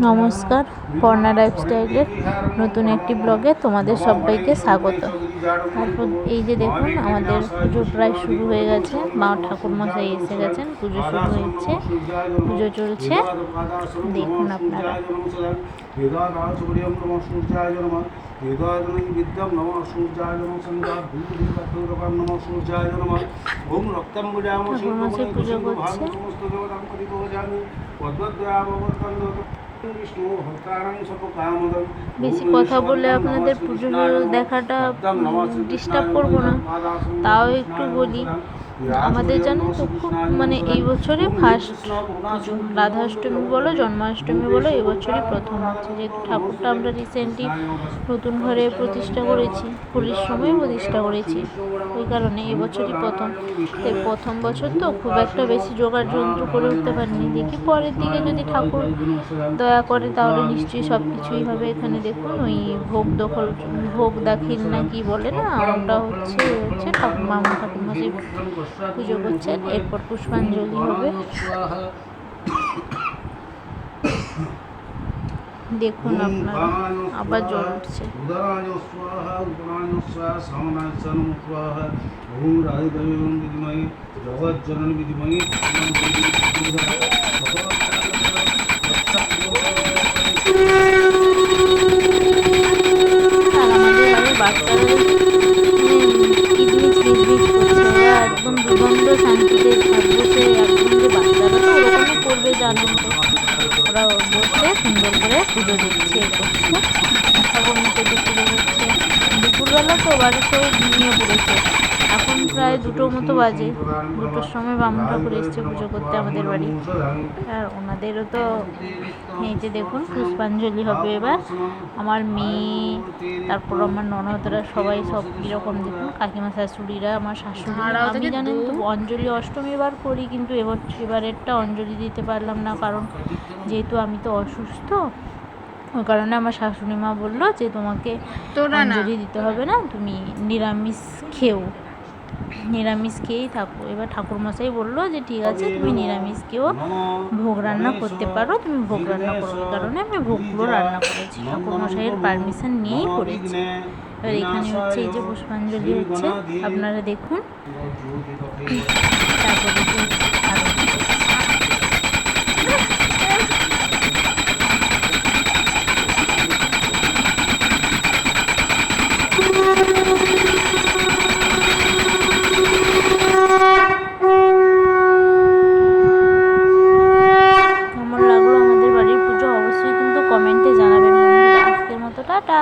নমস্কার, কর্নার লাইফস্টাইলের নতুন একটি ব্লগে তোমাদের সবাইকে স্বাগত। তারপর এই যে দেখুন, আমাদের পুজো প্রায় শুরু হয়ে গেছে। মা ঠাকুরমশাই এসে গেছেন, পুজো শুরু হয়েছে, পুজো চলছে। দেখুন আপনারা। ঠাকুরমশাই পুজো করছে। বেশি কথা বলে আপনাদের পুজো দেখাটা ডিস্টার্ব করবো না, তাও একটু বলি। আমাদের জানেন তো, খুব এই বছরে ফার্স্ট পুজো, রাধাষ্টমী বলো জন্মাষ্টমী বলো, এবছরই প্রথম হচ্ছে। যেহেতু ঠাকুরটা আমরা রিসেন্টলি নতুন ঘরে প্রতিষ্ঠা করেছি, হোলির সময় প্রতিষ্ঠা করেছি, ওই কারণে এবছরই প্রথম। তাই প্রথম বছর তো খুব একটা বেশি জোগাড় যন্ত্র করে উঠতে পারিনি। দেখি পরের দিকে যদি ঠাকুর দয়া করে তাহলে নিশ্চয়ই সব কিছুই হবে। এখানে দেখুন, ওই ভোগ দাখিল না কি বলে না, ওটা হচ্ছে মামা ঠাকুরমশাই পুজো করছেন। এরপর পুষ্পাঞ্জলি হবে। দেখুন আপনারা, আবার জল উঠছে। একদম দুর্গন্ধ শান্তিতে বসে, একদম যে বাচ্চারা তো ওরকমই করবে, জানেন তো। ওরা বসে সুন্দর করে পুজো দিচ্ছে, করছে, ঠাকুরমশাইকে পুজো করছে। দুপুরবেলা তো বাড়ি সবাই ঘুমিয়ে পড়েছে। এখন প্রায় 2টো মতো বাজে। 2টোর সময় বামুন ঠাকুর এসছে পুজো করতে আমাদের বাড়ি। আর ওনাদেরও তো এই যে দেখুন, পুষ্পাঞ্জলি হবে এবার। আমার মেয়ে, তারপর আমার ননদরা সবাই সব কীরকম দেখুন, কাকিমা শাশুড়িরা, আমার শাশুড়ি। আমি জানেন তো অঞ্জলি অষ্টমীবার করি, কিন্তু এবারেরটা অঞ্জলি দিতে পারলাম না, কারণ যেহেতু আমি তো অসুস্থ। ওই কারণে আমার শাশুড়ি মা বললো যে তোমাকে অঞ্জলি দিতে হবে না, তুমি নিরামিষ খেয়েই থাকো। এবার ঠাকুরমশাই বললো যে ঠিক আছে, তুমি নিরামিষ খেয়েও ভোগ রান্না করতে পারো, তুমি ভোগ রান্না করো। ওই কারণে আমি ভোগগুলো রান্না করেছি, ঠাকুরমশাইয়ের পারমিশন নিয়েই করেছি। এবার এখানে হচ্ছে এই যে পুষ্পাঞ্জলি হচ্ছে, আপনারা দেখুন। তারপরে কেমন লাগলো আমাদের বাড়ির পুজো অবশ্যই কিন্তু কমেন্টে জানাবেন বন্ধুরা। আজকের মতো টাটা।